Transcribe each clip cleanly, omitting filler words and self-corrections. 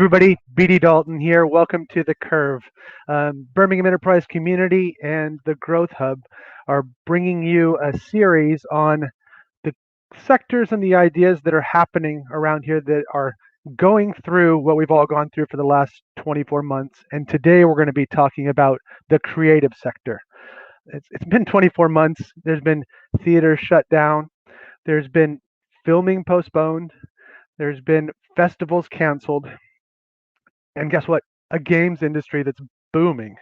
everybody, BD Dalton here. Welcome to The Curve. Birmingham Enterprise Community and the Growth Hub are bringing you a series on the sectors and the ideas that are happening around here that are going through what we've all gone through for the last 24 months. And today we're going to be talking about the creative sector. It's been 24 months. There's been theater shut down. There's been filming postponed. There's been festivals canceled. And guess what? A games industry that's booming.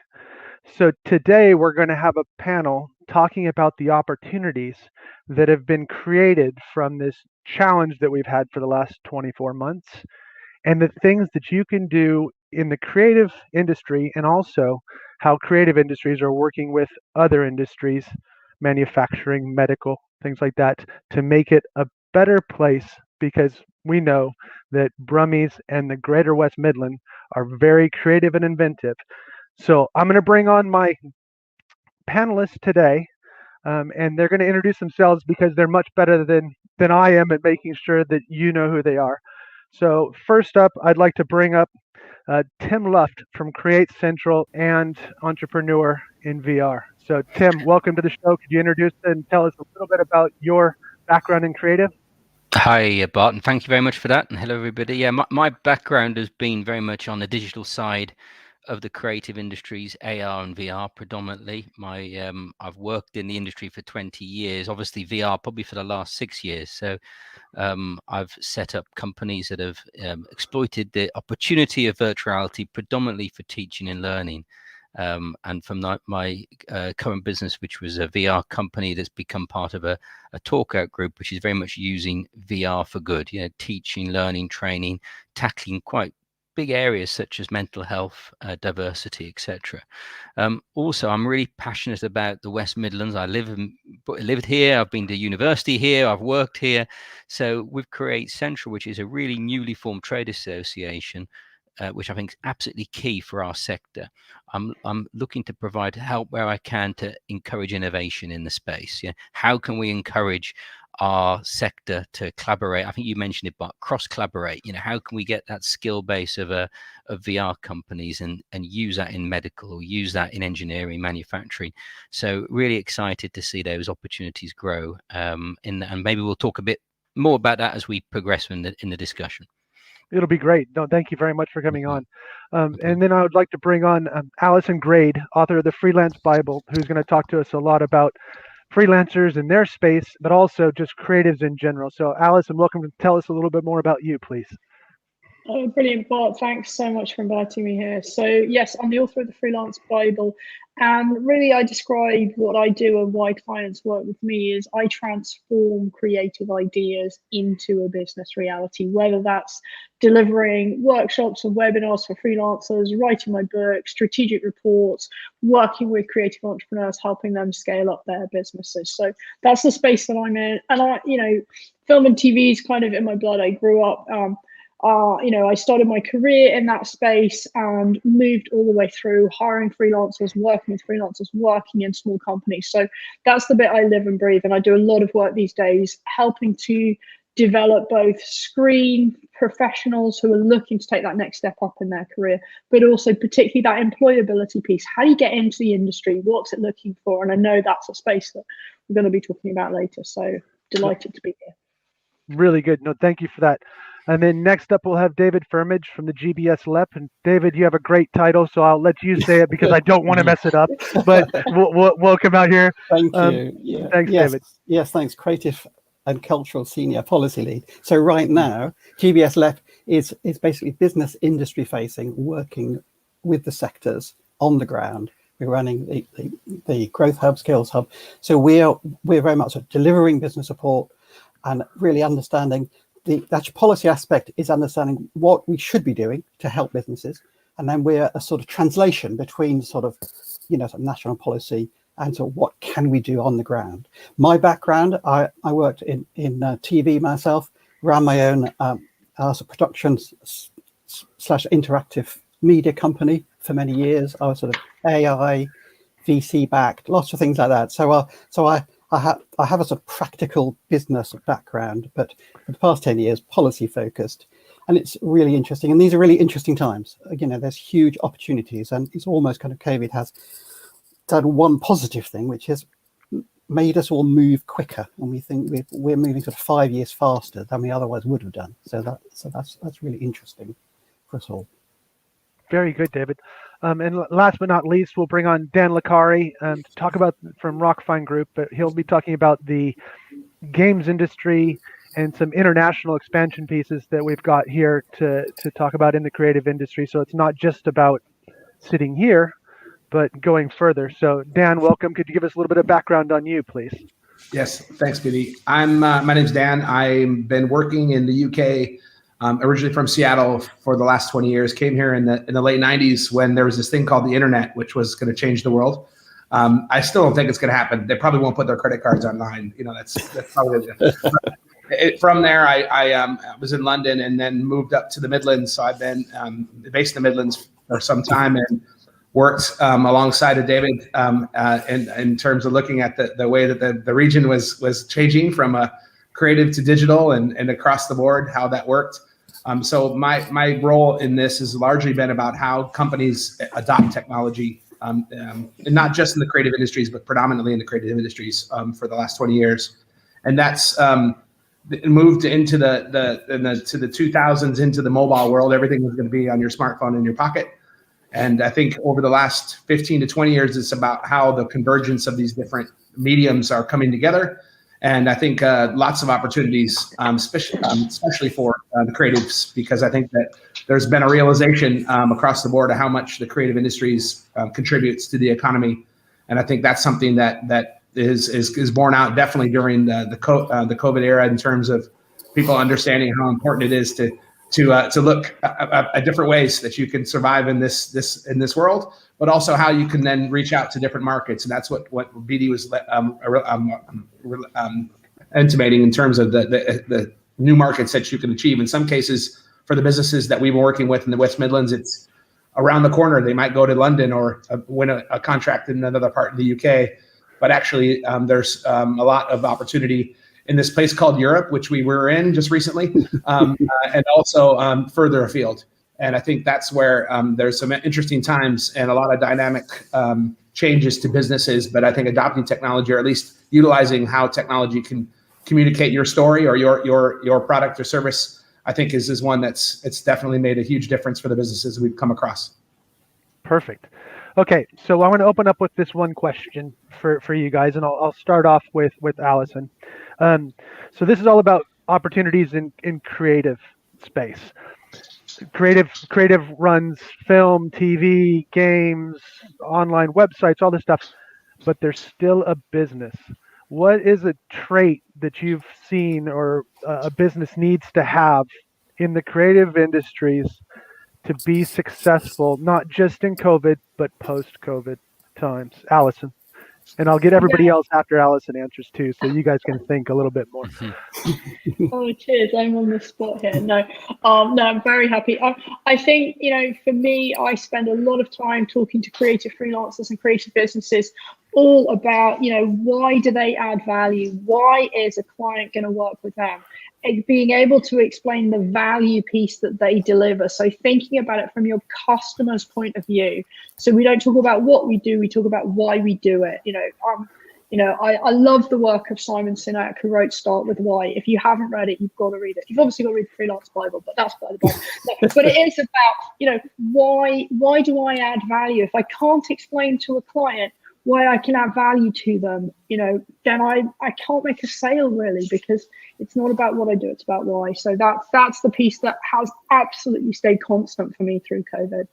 So today we're going to have a panel talking about the opportunities that have been created from this challenge that we've had for the last 24 months and the things that you can do in the creative industry, and also how creative industries are working with other industries, manufacturing, medical, things like that, to make it a better place, because we know that Brummies and the greater West Midland are very creative and inventive. So I'm going to bring on my panelists today, and they're going to introduce themselves because they're much better than I am at making sure that you know who they are. So first up, I'd like to bring up Tim Luft from Create Central and entrepreneur in VR. So Tim, welcome to the show. Could you introduce and tell us a little bit about your background in creative? Hi, Barton. Thank you very much for that. And hello, everybody. Yeah, my background has been very much on the digital side of the creative industries, AR and VR predominantly. I've worked in the industry for 20 years, obviously VR probably for the last 6 years. So I've set up companies that have exploited the opportunity of virtuality predominantly for teaching and learning. And from my current business, which was a VR company that's become part of a talkout group, which is very much using VR for good, teaching, learning, training, tackling quite big areas such as mental health, diversity, etc. Also, I'm really passionate about the West Midlands. I lived here. I've been to university here. I've worked here. So with Create Central, which is a really newly formed trade association, which I think is absolutely key for our sector. I'm looking to provide help where I can to encourage innovation in the space. How can we encourage our sector to collaborate? I think you mentioned it, but cross collaborate. How can we get that skill base of VR companies and use that in medical, or use that in engineering, manufacturing? So really excited to see those opportunities grow. And maybe we'll talk a bit more about that as we progress in the discussion. It'll be great. No, thank you very much for coming on. And then I would like to bring on Alison Grade, author of the Freelance Bible, who's going to talk to us a lot about freelancers and their space, but also just creatives in general. So Alison, welcome to tell us a little bit more about you, please. Oh, brilliant, Bart. Thanks so much for inviting me here. So yes, I'm the author of the Freelance Bible. And really, I describe what I do and why clients work with me is I transform creative ideas into a business reality, whether that's delivering workshops and webinars for freelancers, writing my book, strategic reports, working with creative entrepreneurs, helping them scale up their businesses. So that's the space that I'm in. And film and TV is kind of in my blood. I grew up I started my career in that space and moved all the way through hiring freelancers, working with freelancers, working in small companies. So that's the bit I live and breathe. And I do a lot of work these days, helping to develop both screen professionals who are looking to take that next step up in their career, but also particularly that employability piece. How do you get into the industry? What's it looking for? And I know that's a space that we're going to be talking about later. So delighted to be here. Really good. No, thank you for that. And then next up, we'll have David Furmage from the GBSLEP. And David, you have a great title, so I'll let you say it because I don't want to mess it up. But we'll come out here. Thank you. Yeah. Thanks, David. Yes, thanks. Creative and Cultural Senior Policy Lead. So right now, GBSLEP is basically business industry facing, working with the sectors on the ground. We're running the Growth Hub, Skills Hub. So we're very much delivering business support and really understanding the actual policy aspect is understanding what we should be doing to help businesses. And then we're a sort of translation between sort of national policy and so what can we do on the ground. My background, I worked in TV myself, ran my own productions / interactive media company for many years. I was sort of AI, VC backed, lots of things like that. So I have a sort of practical business background, but for the past 10 years, policy focused. And it's really interesting. And these are really interesting times. There's huge opportunities, and it's almost kind of COVID has done one positive thing, which has made us all move quicker. And we think we're moving sort of 5 years faster than we otherwise would have done. So that's really interesting for us all. Very good, David. And last but not least, we'll bring on Dan Licari to talk about from Rockfine Group, but he'll be talking about the games industry and some international expansion pieces that we've got here to talk about in the creative industry. So it's not just about sitting here, but going further. So Dan, welcome. Could you give us a little bit of background on you, please? Yes, thanks, Biddy. My name's Dan. I've been working in the UK, originally from Seattle for the last 20 years. Came here in the late 90s when there was this thing called the internet, which was going to change the world. I still don't think it's going to happen. They probably won't put their credit cards online. That's probably from there. I was in London and then moved up to the Midlands. So I've been based in the Midlands for some time and worked alongside of David in terms of looking at the way that the region was changing from a creative to digital and across the board, how that worked. So my role in this has largely been about how companies adopt technology, and not just in the creative industries, but predominantly in the creative industries for the last 20 years. And that's moved into the 2000s into the mobile world. Everything was going to be on your smartphone in your pocket. And I think over the last 15 to 20 years, it's about how the convergence of these different mediums are coming together. And I think lots of opportunities, especially for the creatives, because I think that there's been a realization across the board of how much the creative industries contributes to the economy. And I think that's something that is borne out definitely during the COVID era in terms of people understanding how important it is to look at different ways that you can survive in this world, but also how you can then reach out to different markets. And that's what BD was intimating in terms of the new markets that you can achieve. In some cases, for the businesses that we've been working with in the West Midlands, it's around the corner. They might go to London or win a contract in another part of the UK. But actually, there's a lot of opportunity in this place called Europe, which we were in just recently, and also further afield. And I think that's where there's some interesting times and a lot of dynamic changes to businesses. But I think adopting technology, or at least utilizing how technology can communicate your story or your product or service, I think is one it's definitely made a huge difference for the businesses we've come across. Perfect. Okay, so I want to open up with this one question for you guys, and I'll start off with Alison. So this is all about opportunities in creative space. Creative runs film, TV, games, online websites, all this stuff, but there's still a business. What is a trait that you've seen or a business needs to have in the creative industries to be successful, not just in COVID, but post-COVID times? Alison. And I'll get everybody else after Alison answers too, so you guys can think a little bit more. Oh, cheers. I'm on the spot here. No, I'm very happy. I think, for me, I spend a lot of time talking to creative freelancers and creative businesses all about, why do they add value? Why is a client going to work with them? And being able to explain the value piece that they deliver. So thinking about it from your customer's point of view. So we don't talk about what we do, we talk about why we do it. I love the work of Simon Sinek, who wrote Start With Why. If you haven't read it, you've got to read it. You've obviously got to read the Freelance Bible, but that's by the by. No, but it is about, why do I add value? If I can't explain to a client why I can add value to them, then I can't make a sale really, because it's not about what I do, it's about why. So that's the piece that has absolutely stayed constant for me through COVID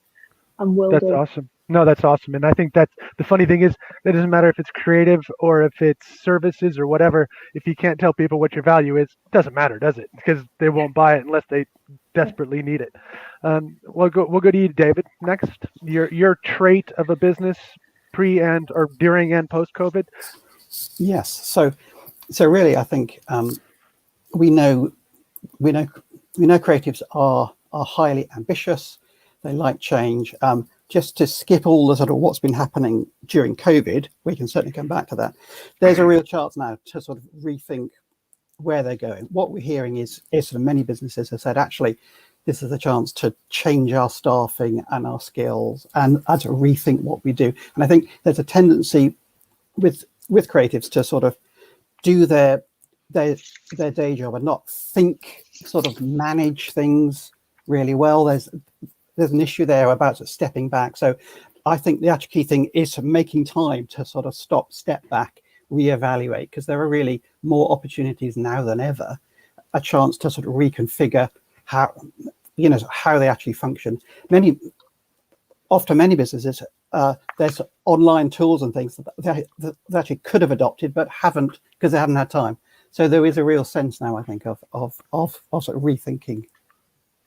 and will do. That's awesome. No, that's awesome. And I think that's the funny thing is, it doesn't matter if it's creative or if it's services or whatever. If you can't tell people what your value is, it doesn't matter, does it? Because they won't buy it unless they desperately need it. We'll go to you, David, next. Your trait of a business pre and or during and post COVID. Yes. So really, I think we know creatives are highly ambitious. They like change. Just to skip all the sort of what's been happening during COVID, we can certainly come back to that. There's a real chance now to sort of rethink where they're going. What we're hearing is sort of many businesses have said, actually, this is a chance to change our staffing and our skills and to rethink what we do. And I think there's a tendency with creatives to sort of do their day job and not sort of manage things really well. There's an issue there about sort of stepping back. So I think the actual key thing is making time to sort of step back, reevaluate, because there are really more opportunities now than ever, a chance to sort of reconfigure how they actually function. Often many businesses, there's online tools and things that they actually could have adopted but haven't because they haven't had time. So there is a real sense now, I think, of sort of rethinking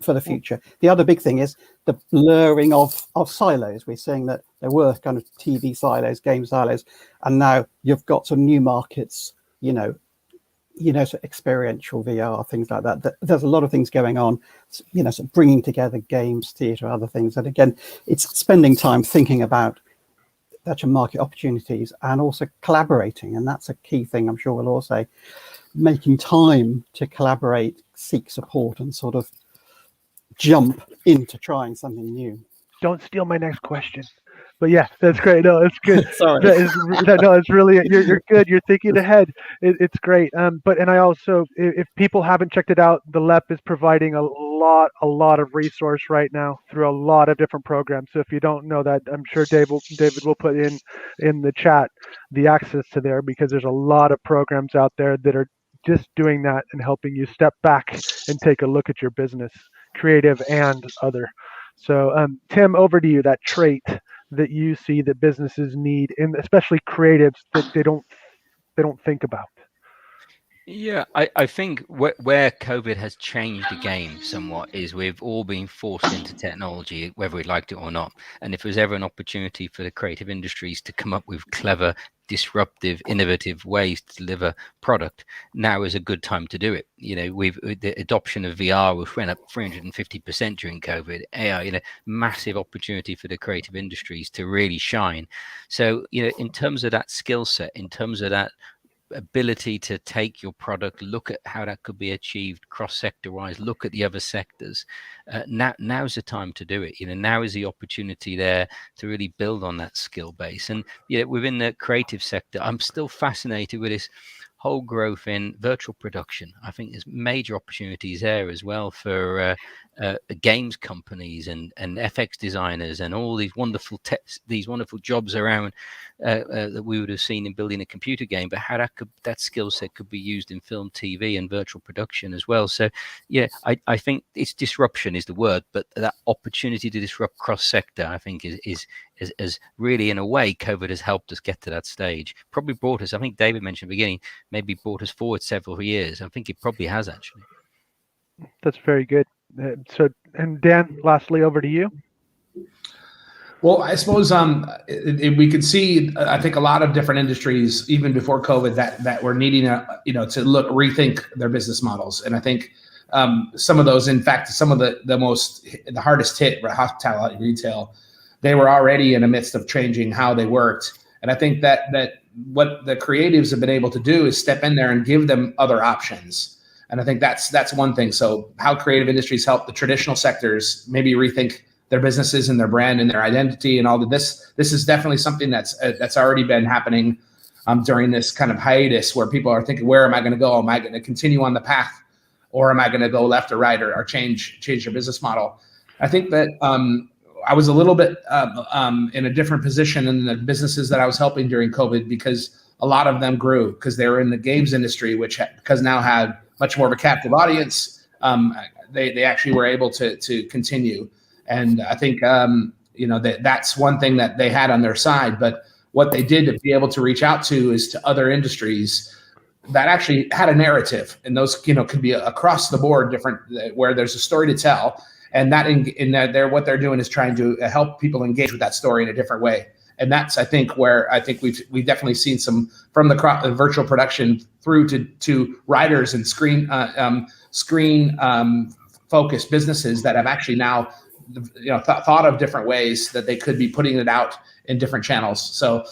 for the future. The other big thing is the blurring of silos. We're seeing that there were kind of TV silos, game silos, and now you've got some new markets, sort of experiential VR, things like that. There's a lot of things going on, sort of bringing together games, theatre, other things. And again, it's spending time thinking about actual market opportunities and also collaborating. And that's a key thing, I'm sure we'll all say, making time to collaborate, seek support, and sort of jump into trying something new. Don't steal my next question. But yeah, that's great. No, it's good. Sorry. No, it's really, you're good. You're thinking ahead. It's great. And I also, if people haven't checked it out, the LEP is providing a lot of resource right now through a lot of different programs. So if you don't know that, I'm sure David will put in the chat the access to there, because there's a lot of programs out there that are just doing that and helping you step back and take a look at your business, creative and other. So Tim, over to you, that trait that you see that businesses need, and especially creatives, that they don't think about. Yeah, I think where COVID has changed the game somewhat is we've all been forced into technology, whether we liked it or not. And if there's ever an opportunity for the creative industries to come up with clever, disruptive, innovative ways to deliver product, now is a good time to do it. The adoption of VR went up 350% during COVID. AI, massive opportunity for the creative industries to really shine. So, in terms of that skill set, in terms of that ability to take your product, look at how that could be achieved cross-sector wise, look at the other sectors. Now's the time to do it. Now is the opportunity there to really build on that skill base. And within the creative sector, I'm still fascinated with this whole growth in virtual production. I think there's major opportunities there as well for games companies and FX designers and all these wonderful jobs around that we would have seen in building a computer game, but how that skill set could be used in film, TV, and virtual production as well. So I think it's disruption is the word, but that opportunity to disrupt cross sector, I think is really, in a way, COVID has helped us get to that stage. Probably brought us, I think David mentioned at the beginning, maybe brought us forward several years. I think it probably has, actually. That's very good. And Dan, lastly, over to you. Well, I suppose we could see, I think, a lot of different industries even before COVID that were needing to rethink their business models. And I think some of those, in fact, some of the hardest hit, hospitality, retail, they were already in the midst of changing how they worked. And I think that what the creatives have been able to do is step in there and give them other options. And I think that's one thing. So how creative industries help the traditional sectors maybe rethink their businesses and their brand and their identity and all of this. This is definitely something that's already been happening during this kind of hiatus, where people are thinking, where am I going to go? Am I going to continue on the path, or am I going to go left or right, or change your business model? I think that I was a little bit in a different position in the businesses that I was helping during COVID, because a lot of them grew because they were in the games industry, which because now had much more of a captive audience. They actually were able to continue. And I think, that's one thing that they had on their side. But what they did to be able to reach out to is to other industries that actually had a narrative. And those, could be across the board different, where there's a story to tell. And what they're doing is trying to help people engage with that story in a different way. And that's, I think, where I think we've definitely seen some from the virtual production through to writers and screen focused businesses that have actually now thought of different ways that they could be putting it out in different channels. So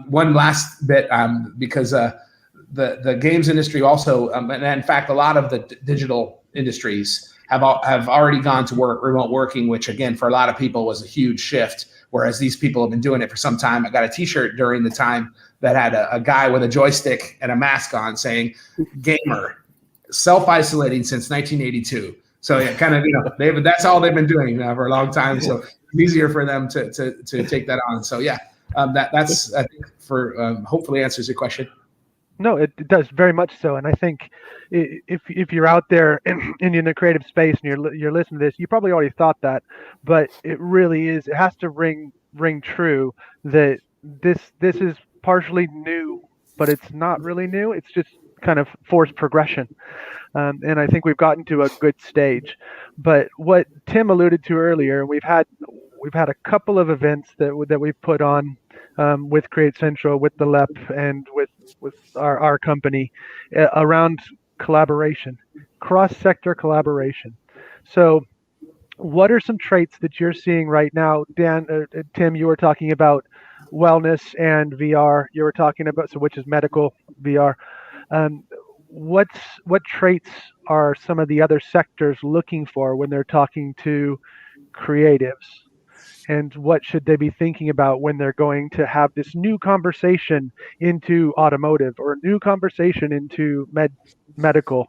one last bit, because the games industry also, and in fact, a lot of the digital industries have already gone to remote working, which again, for a lot of people was a huge shift. Whereas these people have been doing it for some time. I got a T-shirt during the time that had a guy with a joystick and a mask on saying, "Gamer, self-isolating since 1982." So yeah, kind of, that's all they've been doing for a long time. So it's easier for them to take that on. So yeah, that's I think for hopefully answers your question. No, it does very much so, and I think if you're out there in the creative space and you're listening to this, you probably already thought that, but it really is. It has to ring true that this is partially new, but it's not really new. It's just kind of forced progression, and I think we've gotten to a good stage. But what Tim alluded to earlier, we've had a couple of events that we've put on with Create Central, with the LEP, and with our company around collaboration, cross-sector collaboration. So what are some traits that you're seeing right now? Tim, you were talking about wellness and VR. You were talking about, which is medical VR. What traits are some of the other sectors looking for when they're talking to creatives? And what should they be thinking about when they're going to have this new conversation into automotive or a new conversation into medical?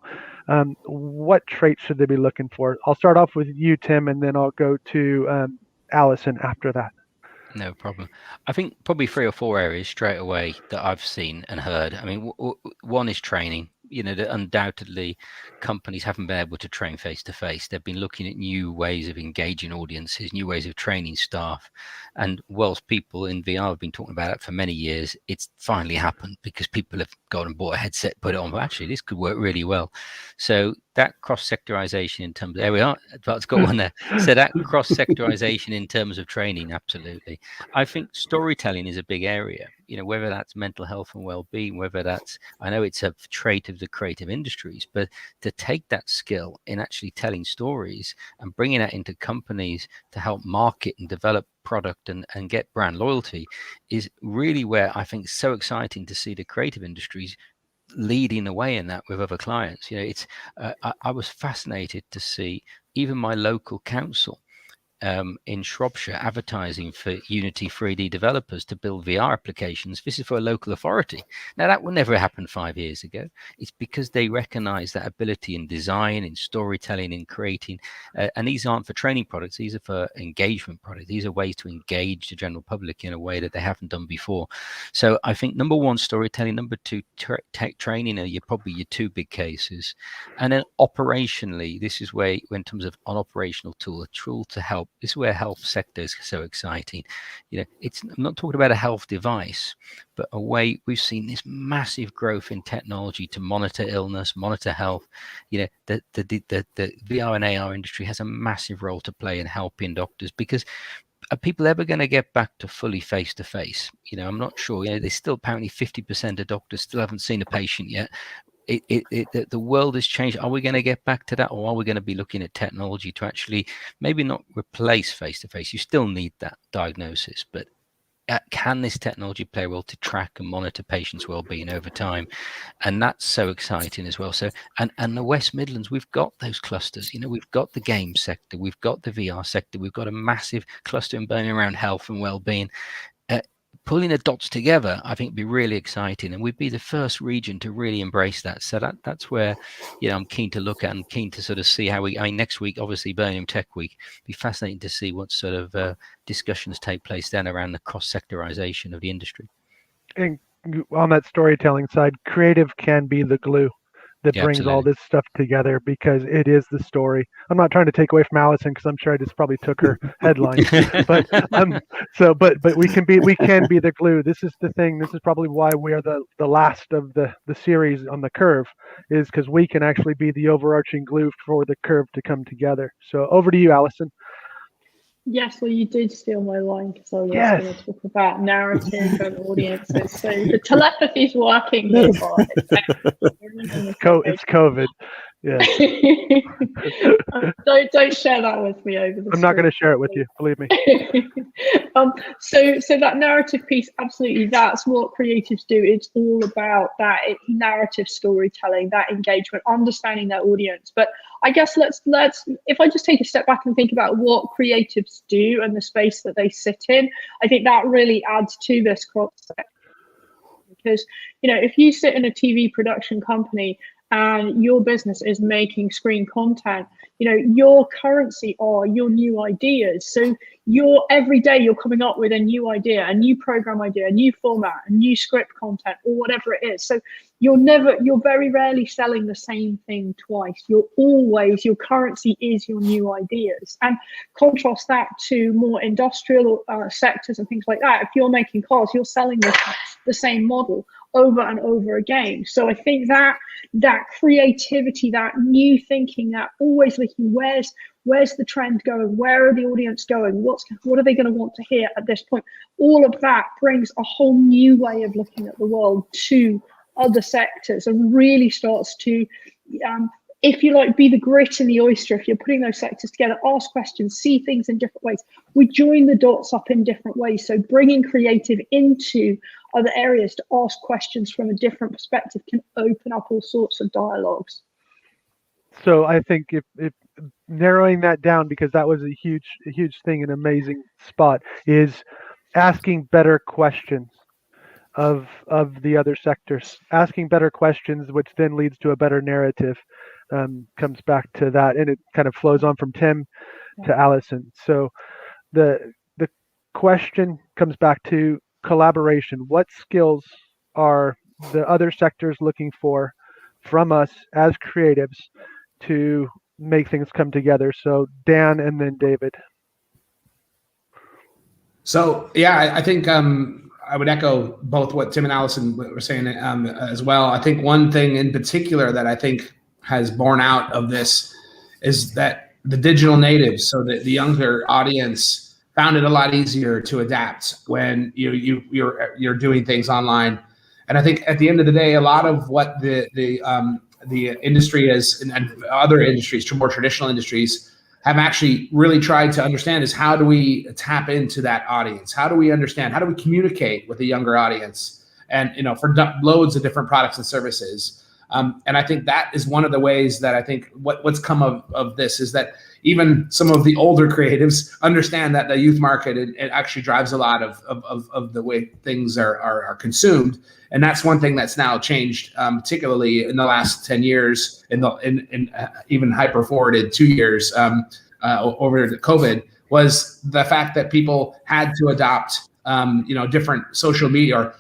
What traits should they be looking for? I'll start off with you, Tim, and then I'll go to Alison after that. No problem. I think probably 3 or 4 areas straight away that I've seen and heard. I mean, one is training. That undoubtedly companies haven't been able to train face to face. They've been looking at new ways of engaging audiences, new ways of training staff. And whilst people in VR have been talking about it for many years, it's finally happened because people have gone and bought a headset, put it on. But actually, this could work really well. So that cross-sectorization in terms of, there we are, Bart's got one there. So that cross-sectorization in terms of training, absolutely. I think storytelling is a big area, whether that's mental health and well-being, whether that's, I know it's a trait of the creative industries, but to take that skill in actually telling stories and bringing that into companies to help market and develop product and get brand loyalty is really where I think it's so exciting to see the creative industries leading the way in that with other clients. It's I was fascinated to see even my local council in Shropshire advertising for Unity 3D developers to build VR applications. This is for a local authority. Now, that would never happen 5 years ago. It's because they recognize that ability in design, in storytelling, in creating. And these aren't for training products. These are for engagement products. These are ways to engage the general public in a way that they haven't done before. So I think number one, storytelling. Number two, tech training are probably your 2 big cases. And then operationally, this is where, in terms of an operational tool, a tool to help. This is where health sector is so exciting. I'm not talking about a health device, but a way we've seen this massive growth in technology to monitor illness, monitor health. The VR and AR industry has a massive role to play in helping doctors, because are people ever going to get back to fully face-to-face? I'm not sure. There's still apparently 50% of doctors still haven't seen a patient yet. The world has changed. Are we going to get back to that, or are we going to be looking at technology to actually maybe not replace face-to-face? You still need that diagnosis, but can this technology play a role to track and monitor patients' well-being over time? And that's so exciting as well. So, and the West Midlands, we've got those clusters. We've got the game sector, we've got the VR sector, we've got a massive cluster in Birmingham around health and well-being. Pulling the dots together, I think, would be really exciting, and we'd be the first region to really embrace that. So that's where, I'm keen to look at and keen to sort of see how next week, obviously Birmingham Tech Week, be fascinating to see what sort of discussions take place then around the cross-sectorization of the industry. And on that storytelling side, creative can be the glue that brings all this stuff together, because it is the story. I'm not trying to take away from Alison, because I'm sure I just probably took her headline, but we can be the glue. This is the thing. This is probably why we are the last of the series on the curve, is because we can actually be the overarching glue for the curve to come together. So over to you, Alison. Yes, well, you did steal my line, because I was going to talk about narrative and audiences. So the telepathy's working here. It's COVID. Yeah. Don't share that with me over the I'm not going to share it with you, believe me. So that narrative piece, absolutely, that's what creatives do. It's all about that narrative storytelling, that engagement, understanding their audience. But I guess let's if I just take a step back and think about what creatives do and the space that they sit in, I think that really adds to this concept. Because, you know, if you sit in a TV production company and your business is making screen content, you know, your currency are your new ideas. So every day you're coming up with a new idea, a new program idea, a new format, a new script content, or whatever it is. So you're very rarely selling the same thing twice. Your currency is your new ideas. And contrast that to more industrial sectors and things like that. If you're making cars, you're selling the same model over and over again. So I think that creativity, that new thinking, that always looking where's the trend going, where are the audience going, what are they going to want to hear at this point, all of that brings a whole new way of looking at the world to other sectors and really starts to if you like, be the grit in the oyster. If you're putting those sectors together, ask questions, see things in different ways. We join the dots up in different ways. So bringing creative into other areas to ask questions from a different perspective can open up all sorts of dialogues. So I think if narrowing that down, because that was a huge thing, an amazing spot, is asking better questions of the other sectors, asking better questions, which then leads to a better narrative. Comes back to that, and it kind of flows on from Tim to Alison. So the question comes back to collaboration. What skills are the other sectors looking for from us as creatives to make things come together? So Dan and then David. So yeah, I think I would echo both what Tim and Alison were saying as well. I think one thing in particular that I think has borne out of this is that the digital natives, so that the younger audience, found it a lot easier to adapt when you're doing things online. And I think at the end of the day, a lot of what the industry is and other industries, more traditional industries, have actually really tried to understand is how do we tap into that audience? How do we understand? How do we communicate with the younger audience? And for loads of different products and services. And I think that is one of the ways that I think what's come of this is that even some of the older creatives understand that the youth market it actually drives a lot of the way things are consumed. And that's one thing that's now changed, particularly in the last 10 years, in even hyper forwarded 2 years over the COVID, was the fact that people had to adopt different social media or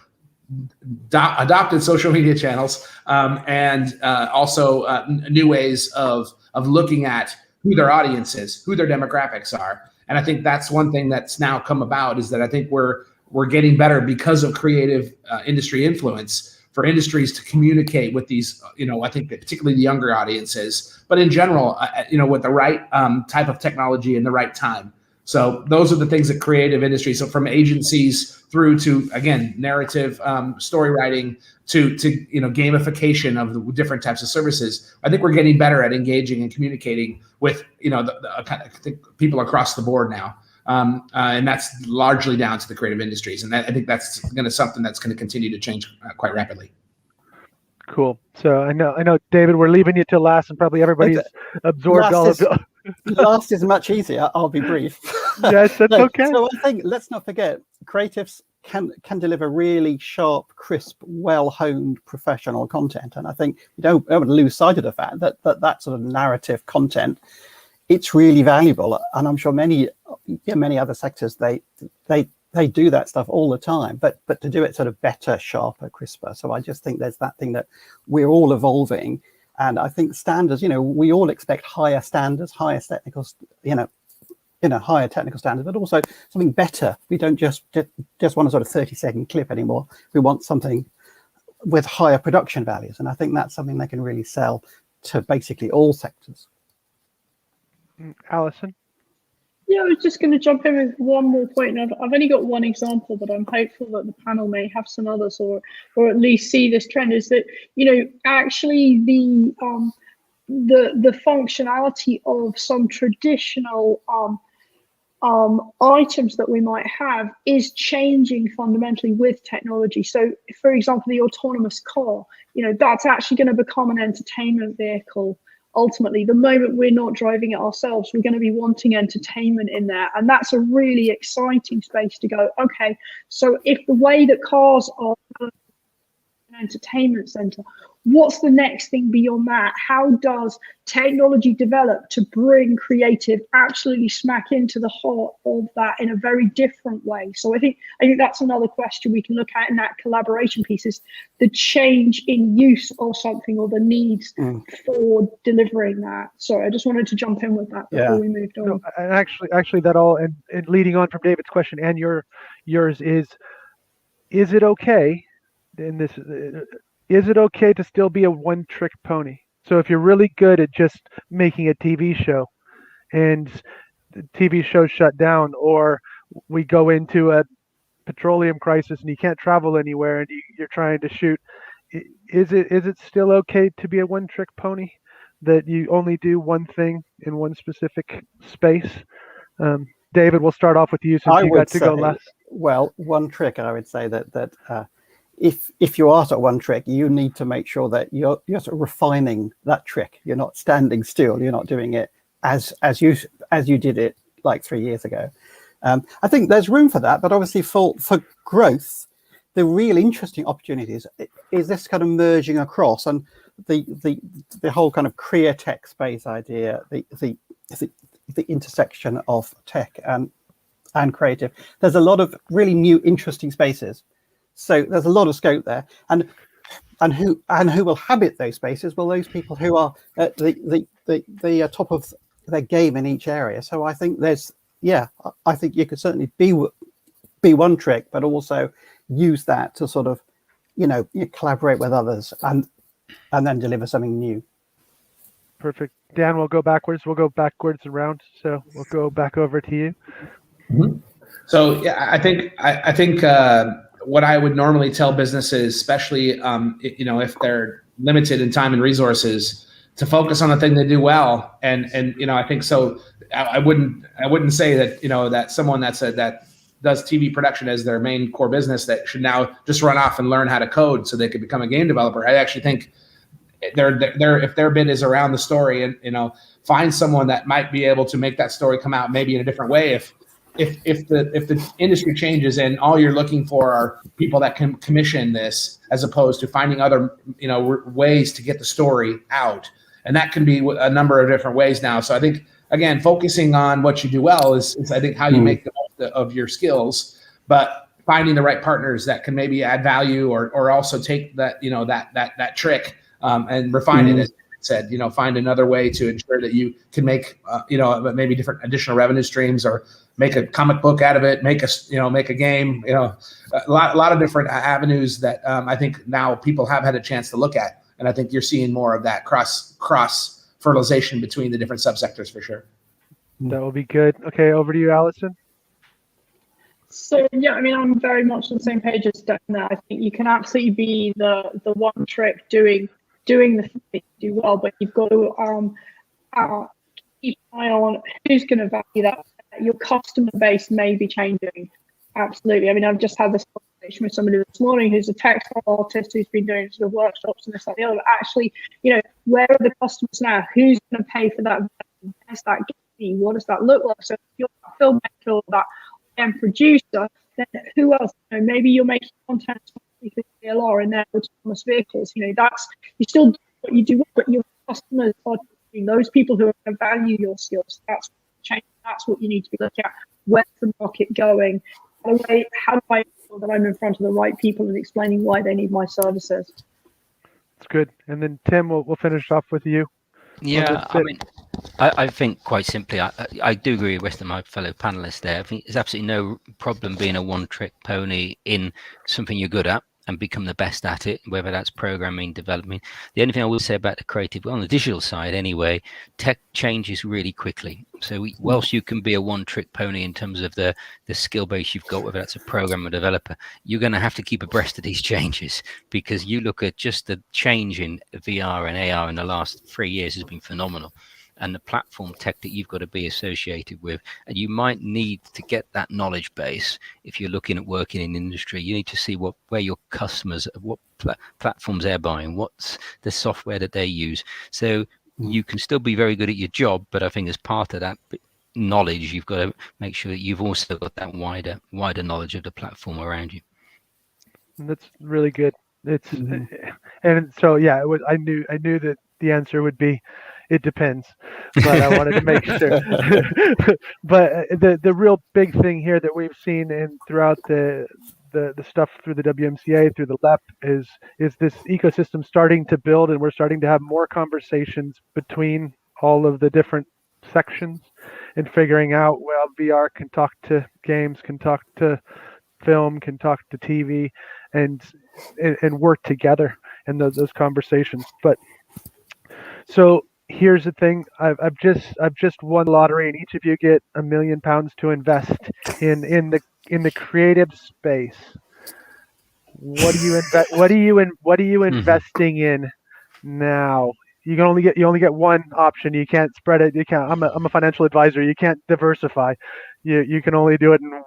adopted social media channels and also new ways of looking at who their audience is, who their demographics are. And I think that's one thing that's now come about, is that I think we're getting better because of creative industry influence for industries to communicate with these, I think that particularly the younger audiences, but in general, with the right type of technology and the right time. So those are the things that creative industries, so from agencies through to, again, narrative story writing to gamification of the different types of services. I think we're getting better at engaging and communicating with I think people across the board now, and that's largely down to the creative industries. And I think that's something that's going to continue to change quite rapidly. Cool. So I know, David, we're leaving you till last, and probably everybody's absorbed all of it. Last is much easier. I'll be brief. Yes, that's okay. So I think let's not forget, creatives can deliver really sharp, crisp, well-honed professional content. And I think you don't want to lose sight of the fact that sort of narrative content, it's really valuable. And I'm sure many other sectors, they do that stuff all the time, but to do it sort of better, sharper, crisper. So I just think there's that thing that we're all evolving. And I think standards, we all expect higher standards, higher technical, higher technical standards, but also something better. We don't just want a sort of 30-second clip anymore. We want something with higher production values. And I think that's something they can really sell to basically all sectors. Alison? Yeah, I was just going to jump in with one more point. And I've only got one example, but I'm hopeful that the panel may have some others, or at least see this trend. Is that actually the functionality of some traditional items that we might have is changing fundamentally with technology. So, for example, the autonomous car, that's actually going to become an entertainment vehicle. Ultimately, the moment we're not driving it ourselves, we're going to be wanting entertainment in there. And that's a really exciting space to go, okay, so if the way that cars are an entertainment center, what's the next thing beyond that? How does technology develop to bring creative absolutely smack into the heart of that in a very different way? So I think that's another question we can look at in that collaboration piece, is the change in use of something or the needs for delivering that. Sorry, I just wanted to jump in with that before we moved on. No, and actually that all, and leading on from David's question and yours is it okay? And this is it okay to still be a one-trick pony? So if you're really good at just making a TV show and the TV show shut down, or we go into a petroleum crisis and you can't travel anywhere and you're trying to shoot, is it still okay to be a one-trick pony, that you only do one thing in one specific space? David, we'll start off with you since you got to go last. Well, one trick, I would say that if you are sort of one trick, you need to make sure that you're sort of refining that trick. You're not standing still. You're not doing it as you did it like 3 years ago. I think there's room for that, but obviously for growth, the real interesting opportunities is this kind of merging across, and the whole kind of career tech space idea, the intersection of tech and creative. There's a lot of really new interesting spaces. So there's a lot of scope there, and who will habit those spaces? Well, those people who are at the top of their game in each area. So I think I think you could certainly be one trick, but also use that to sort of, you collaborate with others and then deliver something new. Perfect. Dan, we'll go backwards. We'll go backwards around. So we'll go back over to you. Mm-hmm. So yeah, I think. What I would normally tell businesses, especially if they're limited in time and resources, to focus on the thing they do well. And I think so. I wouldn't say that that someone that does TV production as their main core business that should now just run off and learn how to code so they could become a game developer. I actually think if their bit is around the story, and find someone that might be able to make that story come out maybe in a different way. If the industry changes and all you're looking for are people that can commission this, as opposed to finding other ways to get the story out, and that can be a number of different ways now. So I think, again, focusing on what you do well is I think how you make the most of your skills, but finding the right partners that can maybe add value or also take that that trick and refine it, as said, find another way to ensure that you can make maybe different additional revenue streams, or make a comic book out of it, make a game, a lot of different avenues that I think now people have had a chance to look at, and I think you're seeing more of that cross fertilization between the different subsectors for sure. That will be good. Okay, over to you, Alison. So yeah, I'm very much on the same page as Dan there. I think you can absolutely be the one trick doing the thing that you do well, but you've got to keep an eye on who's going to value that. Your customer base may be changing. Absolutely. I've just had this conversation with somebody this morning who's a textile artist who's been doing sort of workshops and this, that, and the other. But actually, where are the customers now? Who's going to pay for that? Where's that game? What does that look like? So if you're a filmmaker or that producer, then who else? Maybe you're making content for DLR in their autonomous vehicles. That's, you still do what you do, but your customers are those people who are going to value your skills. That's change. That's what you need to be looking at. Where's the market going? How do I ensure that I'm in front of the right people and explaining why they need my services? That's good. And then Tim, we'll finish off with you. Yeah, I think quite simply, I do agree with my fellow panelists there. I think there's absolutely no problem being a one-trick pony in something you're good at. and become the best at it, whether that's programming, development. The only thing I will say about the creative, well, on the digital side anyway, tech changes really quickly. So whilst you can be a one-trick pony in terms of the skill base you've got, whether that's a programmer or developer, you're going to have to keep abreast of these changes, because you look at just the change in VR and AR in the last 3 years has been phenomenal. And the platform tech that you've got to be associated with, and you might need to get that knowledge base if you're looking at working in industry. You need to see where your customers, what platforms they're buying, what's the software that they use. So you can still be very good at your job, but I think as part of that knowledge, you've got to make sure that you've also got that wider knowledge of the platform around you. That's really good. It's and so yeah, I knew that the answer would be it depends, but I wanted to make sure. But the real big thing here that we've seen throughout the stuff through the WMCA, through the LEP, is this ecosystem starting to build, and we're starting to have more conversations between all of the different sections and figuring out, well, VR can talk to games, can talk to film, can talk to TV, and work together in those conversations. But so here's the thing: I've just won the lottery, and each of you get £1 million to invest in the creative space. What are you investing in now? You only get one option. You can't spread it. You can't. I'm a financial advisor. You can't diversify. You can only do it in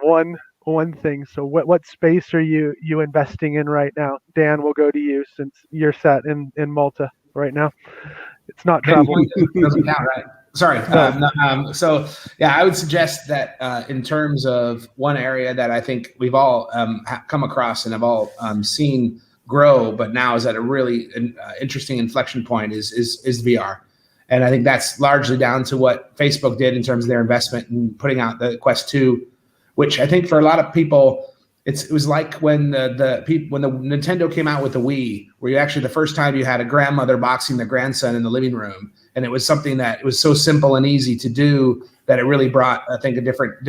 one thing. So what space are you investing in right now? Dan, we'll go to you since you're set in Malta right now. It's not travel. Doesn't count, right? Sorry. No. So yeah, I would suggest that in terms of one area that I think we've all come across and have all seen grow, but now is at a really interesting inflection point is VR. And I think that's largely down to what Facebook did in terms of their investment in putting out the Quest 2, which I think for a lot of people, it was like when the Nintendo came out with the Wii, where you actually, the first time you had a grandmother boxing the grandson in the living room, and it was something that it was so simple and easy to do that it really brought, I think, a different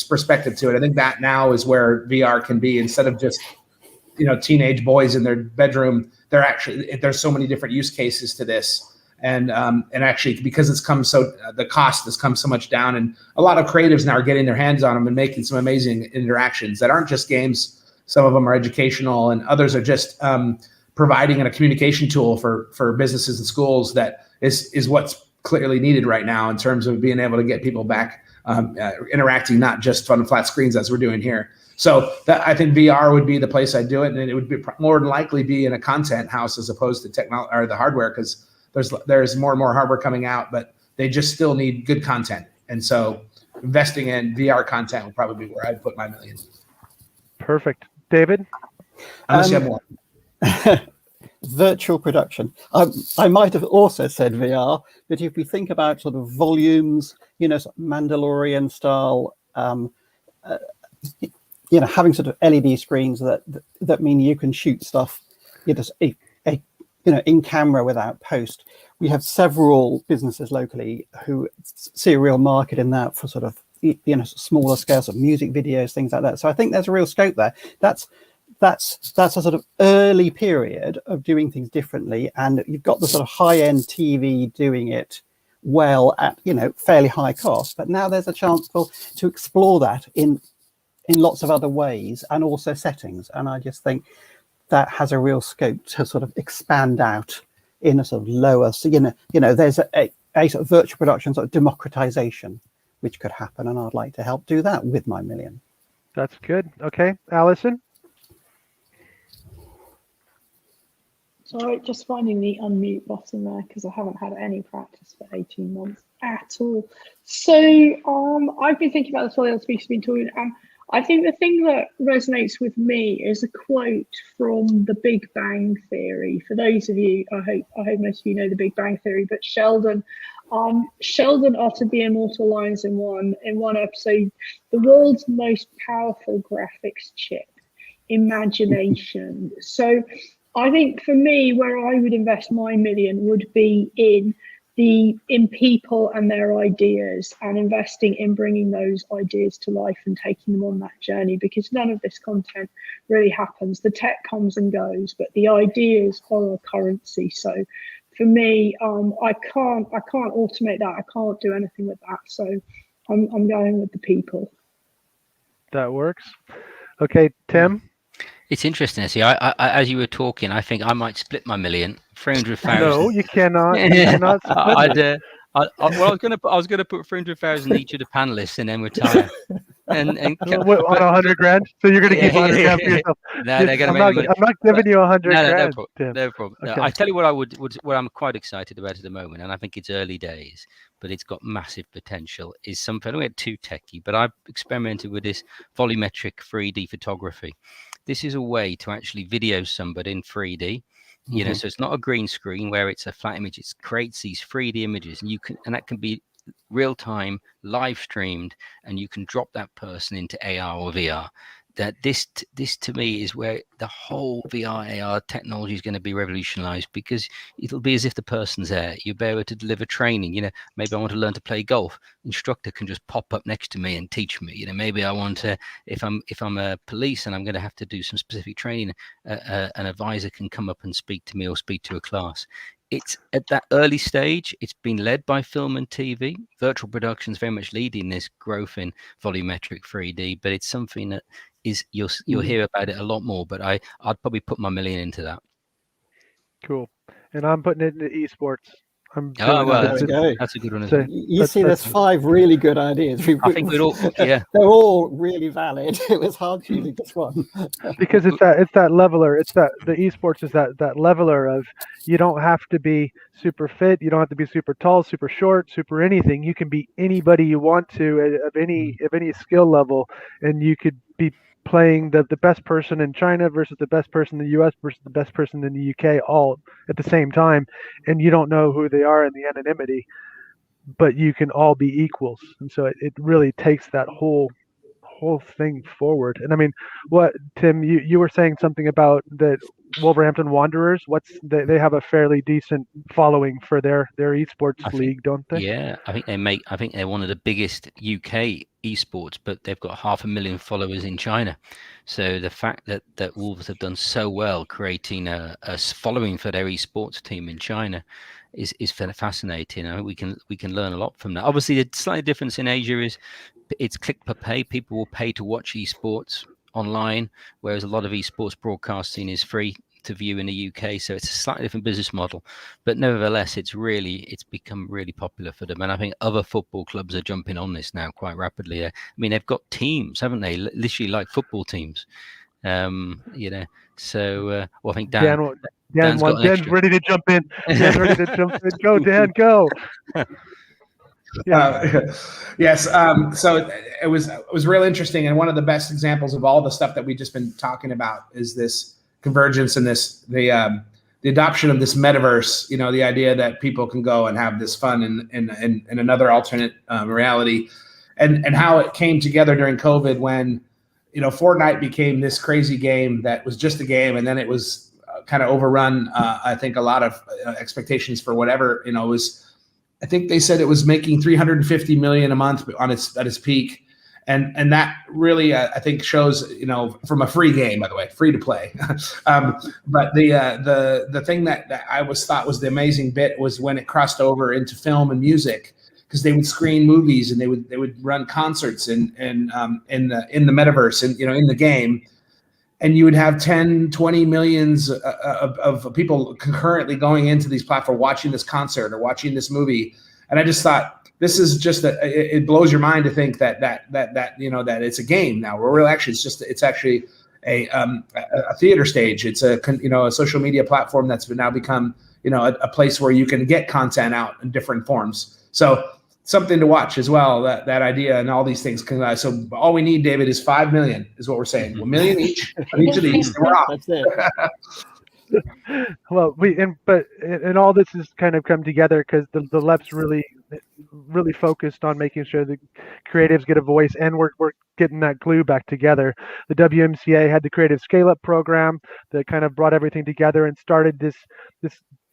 perspective to it. I think that now is where VR can be. Instead of just teenage boys in their bedroom, there's so many different use cases to this. And actually, because the cost has come so much down, and a lot of creatives now are getting their hands on them and making some amazing interactions that aren't just games. Some of them are educational, and others are just providing a communication tool for businesses and schools that is what's clearly needed right now in terms of being able to get people back interacting, not just on flat screens as we're doing here. So I think VR would be the place I'd do it, and it would be more than likely be in a content house as opposed to technology or the hardware, because there's more and more hardware coming out, but they just still need good content. And so investing in VR content would probably be where I'd put my millions. Perfect. David? Unless you have more. Virtual production. I might have also said VR, but if we think about sort of volumes, sort of Mandalorian style, having sort of LED screens that mean you can shoot stuff, in camera without post. We have several businesses locally who see a real market in that for sort of smaller scales of music videos, things like that. So I think there's a real scope there. That's a sort of early period of doing things differently, and you've got the sort of high-end TV doing it well at fairly high cost. But now there's a chance to explore that in lots of other ways and also settings. And I just think that has a real scope to sort of expand out in a sort of lower, so there's a sort of virtual production sort of democratization which could happen, and I'd like to help do that with my million. That's good. Okay, Alison? Sorry, just finding the unmute button there because I haven't had any practice for 18 months at all. So I've been thinking about this while the other speakers have been talking. I think the thing that resonates with me is a quote from The Big Bang Theory. For those of you, I hope most of you know The Big Bang Theory, but Sheldon uttered the immortal lines in one episode: "The world's most powerful graphics chip, imagination." So I think for me, where I would invest my million would be in in people and their ideas, and investing in bringing those ideas to life and taking them on that journey, because none of this content really happens. The tech comes and goes, but the ideas are a currency. So for me, I can't automate that. I can't do anything with that. So I'm going with the people. That works. Okay, Tim. It's interesting. See, I as you were talking, I think I might split my million, 300,000. No, you cannot. You cannot split it. Well, I was gonna put 300,000 each of the panelists and then retire. And What, on 100 grand. So you're gonna keep 100 grand for yourself. No, they're gonna I'm not giving you 100 grand. No problem. Okay. I tell you what I'm quite excited about at the moment, and I think it's early days, but it's got massive potential. Is something I don't get too techy, but I've experimented with this volumetric 3D photography. This is a way to actually video somebody in 3D. You know, so it's not a green screen where it's a flat image. It creates these 3D images, and that can be real time, live streamed, and you can drop that person into AR or VR. That this to me is where the whole VR AR technology is going to be revolutionized, because it'll be as if the person's there. You'll be able to deliver training. You know, maybe I want to learn to play golf. Instructor can just pop up next to me and teach me. You know, maybe I want to, if I'm a police and I'm going to have to do some specific training, an advisor can come up and speak to me or speak to a class. It's at that early stage. It's been led by film and TV. Virtual productions very much leading this growth in volumetric 3D, but it's something that is you'll hear about it a lot more. But I'd probably put my million into that. Cool. And I'm putting it into esports. That's a good one. So you see, there's 5 really good ideas. I think we're all, yeah. They're all really valid. It was hard choosing this one. Because it's that leveler. It's that the esports is that leveler of, you don't have to be super fit. You don't have to be super tall, super short, super anything. You can be anybody you want to of any skill level, and you could be playing the best person in China versus the best person in the US versus the best person in the UK all at the same time, and you don't know who they are in the anonymity, but you can all be equals. And so it really takes that whole thing forward. And I mean, what, Tim, you were saying something about that Wolverhampton Wanderers, they have a fairly decent following for their esports league, don't they? Yeah, I think they're one of the biggest UK esports, but they've got 500,000 followers in China. So the fact that Wolves have done so well creating a following for their esports team in China is fascinating. I think we can learn a lot from that. Obviously, the slight difference in Asia is it's click per pay. People will pay to watch esports online, whereas a lot of esports broadcasting is free to view in the UK. So it's a slightly different business model, but nevertheless, it's become really popular for them. And I think other football clubs are jumping on this now quite rapidly. I mean, they've got teams, haven't they? Literally like football teams. You know, so well, I think Dan's ready to jump in. Dan's ready to jump in. Go, Dan, go. Yes. So it was real interesting, and one of the best examples of all the stuff that we've just been talking about is this convergence and the adoption of this metaverse. You know, the idea that people can go and have this fun in another alternate reality, and how it came together during COVID when, you know, Fortnite became this crazy game that was just a game, and then it was kind of overrun. I think a lot of expectations for whatever, you know, was. I think they said it was making 350 million a month at its peak, and that really I think shows, you know, from a free game, by the way, free to play. But the thing that I thought was the amazing bit was when it crossed over into film and music, because they would screen movies and they would run concerts in the metaverse and, you know, in the game. And you would have 10, 20 millions of people concurrently going into these platforms, watching this concert or watching this movie. And I just thought, this is just it blows your mind to think that you know, that it's a game now. Where really actually it's actually a theater stage. It's a social media platform that's now become, you know, a place where you can get content out in different forms. So something to watch as well, that idea and all these things. So all we need, David, is 5 million is what we're saying. 1 million each of each of these, and we're off. That's it. Well, and all this has kind of come together because the LEP's really focused on making sure the creatives get a voice, and we're getting that glue back together. The WMCA had the Creative Scale-Up program that kind of brought everything together and started this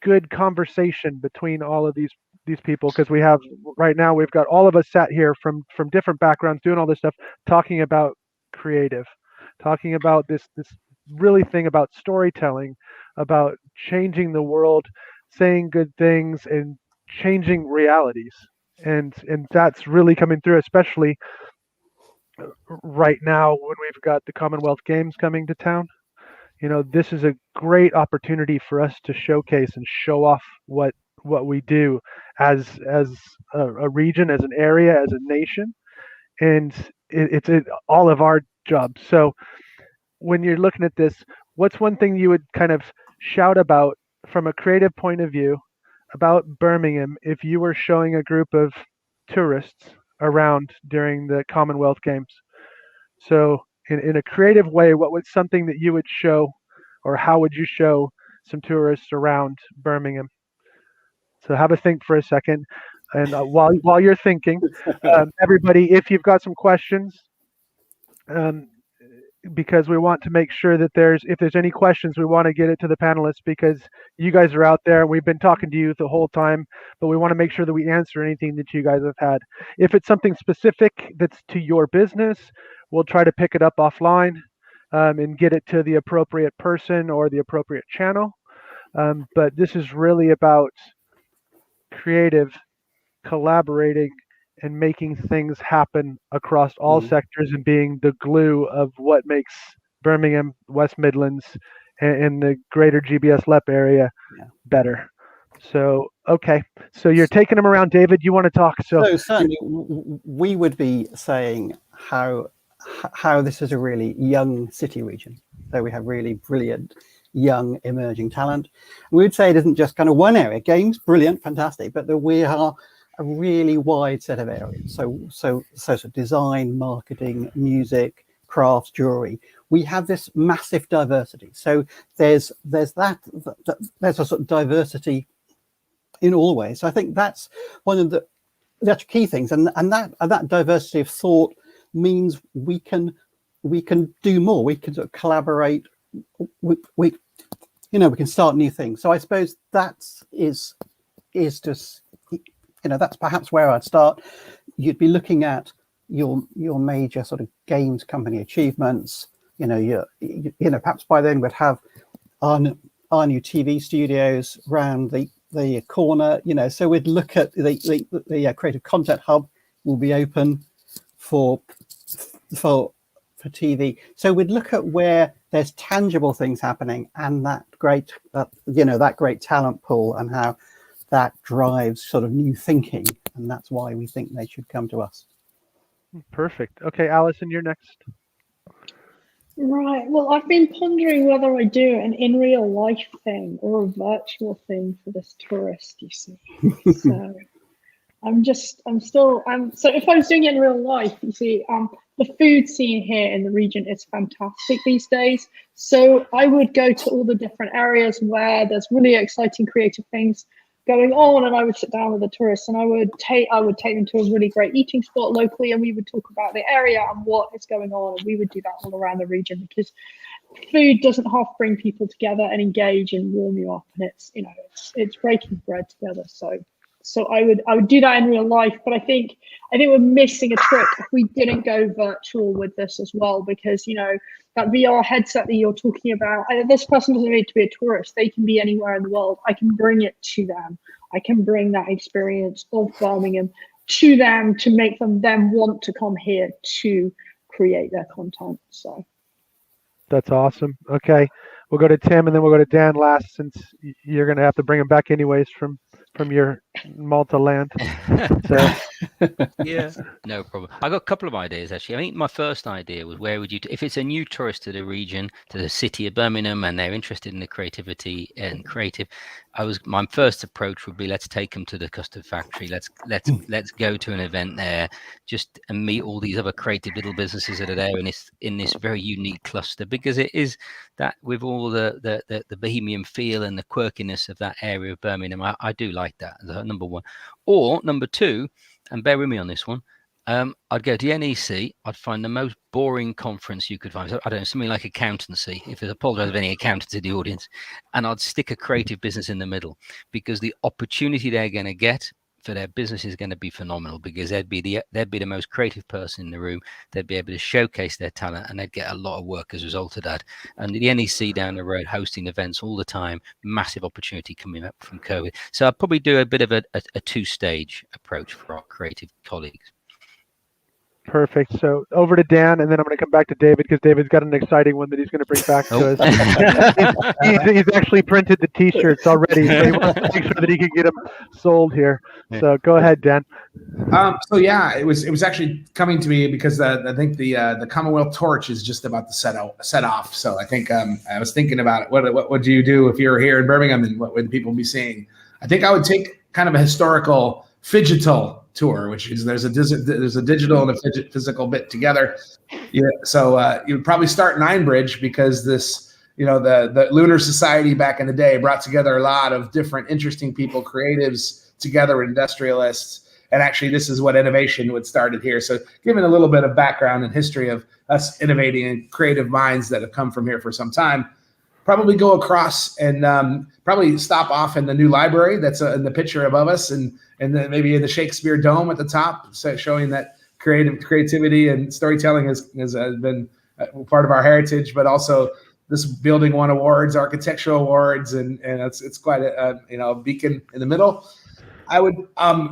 good conversation between all of these these people, because we have right now we've got all of us sat here from different backgrounds doing all this stuff, talking about creative, talking about this really thing about storytelling, about changing the world, saying good things, and changing realities. And that's really coming through, especially right now when we've got the Commonwealth Games coming to town. This is a great opportunity for us to showcase and show off what we do as a region, as an area, as a nation, and it's all of our jobs. So when you're looking at this, what's one thing you would kind of shout about from a creative point of view about Birmingham if you were showing a group of tourists around during the Commonwealth Games? So in a creative way, what was something that you would show, or how would you show some tourists around Birmingham? So have a think for a second. And while you're thinking, everybody, if you've got some questions, because we want to make sure that if there's any questions, we want to get it to the panelists, because you guys are out there. We've been talking to you the whole time, but we want to make sure that we answer anything that you guys have had. If it's something specific that's to your business, we'll try to pick it up offline and get it to the appropriate person or the appropriate channel. But this is really about creative, collaborating, and making things happen across all sectors, and being the glue of what makes Birmingham, West Midlands, and the greater GBSLEP area better. So, okay. So you're taking them around, David. You want to talk? So certainly we would be saying how this is a really young city region. So we have really brilliant young emerging talent. We would say it isn't just kind of one area. Games, brilliant, fantastic, but that we are a really wide set of areas. So design, marketing, music, crafts, jewelry. We have this massive diversity. So there's a sort of diversity in all ways. So I think that's one of the key things, and that diversity of thought means we can do more. We can sort of collaborate. We can start new things. So I suppose that is just, that's perhaps where I'd start. You'd be looking at your major sort of games company achievements. Perhaps by then we'd have our new TV studios around the corner. So we'd look at the creative content hub will be open for TV. So we'd look at where there's tangible things happening, and that great talent pool, and how that drives sort of new thinking, and that's why we think they should come to us. Perfect. Okay, Alison, you're next. Right. Well, I've been pondering whether I do an in real life thing or a virtual thing for this tourist, you see. So so if I was doing it in real life, you see, the food scene here in the region is fantastic these days. So I would go to all the different areas where there's really exciting creative things going on, and I would sit down with the tourists, and I would take them to a really great eating spot locally, and we would talk about the area and what is going on, and we would do that all around the region, because food doesn't half bring people together and engage and warm you up, and it's breaking bread together. So I would do that in real life, but I think we're missing a trick if we didn't go virtual with this as well, because that VR headset that you're talking about, this person doesn't need to be a tourist. They can be anywhere in the world. I can bring it to them. I can bring that experience of Birmingham to them to make them want to come here to create their content. So that's awesome. Okay, we'll go to Tim, and then we'll go to Dan last, since you're going to have to bring him back anyways from your Malta land. So yeah, no problem. I got a couple of ideas, actually. I think my first idea was, where would you, if it's a new tourist to the region, to the city of Birmingham, and they're interested in the creativity and creative, my first approach would be, let's take them to the custard factory. Let's go to an event there, and meet all these other creative little businesses that are there in this very unique cluster, because it is that, with all the bohemian feel and the quirkiness of that area of Birmingham, I do like that, number one. Or number two, and bear with me on this one, I'd go to the NEC. I'd find the most boring conference you could find. So, I don't know, something like accountancy, if there's apologize of any accountants in the audience, and I'd stick a creative business in the middle, because the opportunity they're going to get for their business is going to be phenomenal, because they'd be the most creative person in the room. They'd be able to showcase their talent, and they'd get a lot of work as a result of that. And the NEC down the road hosting events all the time, massive opportunity coming up from COVID. So I'll probably do a bit of a two-stage approach for our creative colleagues. Perfect. So over to Dan, and then I'm going to come back to David, because David's got an exciting one that he's going to bring back to us. He's actually printed the T-shirts already, so he wants to make sure that he can get them sold here. So go ahead, Dan. So yeah, it was actually coming to me because I think the Commonwealth torch is just about to set off. So I think I was thinking about what would you do if you were here in Birmingham, and what would people be seeing? I think I would take kind of a historical phygital tour, which is there's a digital and a physical bit together. Yeah, so you would probably start in Ironbridge, because this, the Lunar Society back in the day brought together a lot of different interesting people, creatives together, industrialists, and actually this is what innovation would started here. So giving a little bit of background and history of us innovating and creative minds that have come from here for some time. Probably go across and probably stop off in the new library that's in the picture above us, and then maybe in the Shakespeare Dome at the top, so showing that creativity and storytelling has been part of our heritage, but also this building won awards, architectural awards, and it's quite a beacon in the middle. I would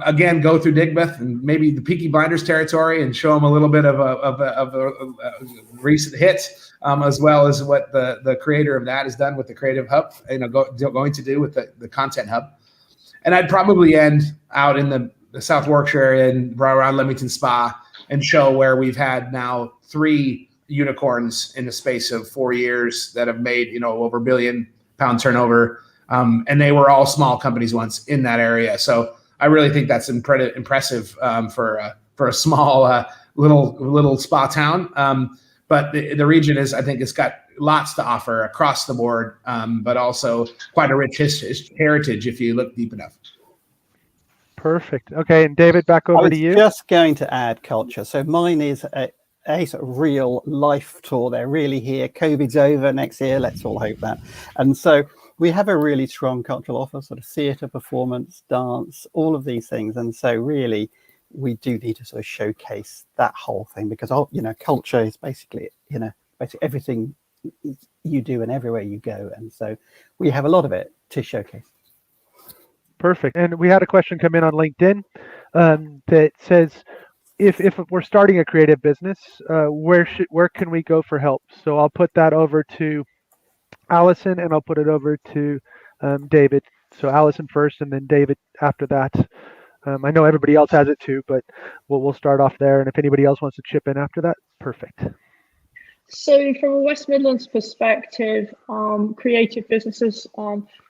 again go through Digbeth and maybe the Peaky Blinders territory and show them a little bit of a recent hit, as well as what the creator of that has done with the Creative Hub, going to do with the Content Hub. And I'd probably end out in the South Warwickshire area and around Leamington Spa and show where we've had now 3 unicorns in the space of 4 years that have made over £1 billion turnover. And they were all small companies once in that area. So I really think that's impressive for a small little spa town. But the region I think it's got lots to offer across the board, but also quite a rich heritage if you look deep enough. Perfect. Okay, and David, back over to you. Just going to add culture. So mine is a sort of real life tour. They're really here. COVID's over next year. Let's all hope that. And so we have a really strong cultural offer, sort of theatre, performance, dance, all of these things. And so really, we do need to sort of showcase that whole thing, because culture is basically everything you do and everywhere you go. And so we have a lot of it to showcase. Perfect. And we had a question come in on LinkedIn that says, if we're starting a creative business, where can we go for help? So I'll put that over to Alison, and I'll put it over to David. So Alison first, and then David after that. I know everybody else has it too, but we'll start off there. And if anybody else wants to chip in after that, perfect. So from a West Midlands perspective, creative businesses,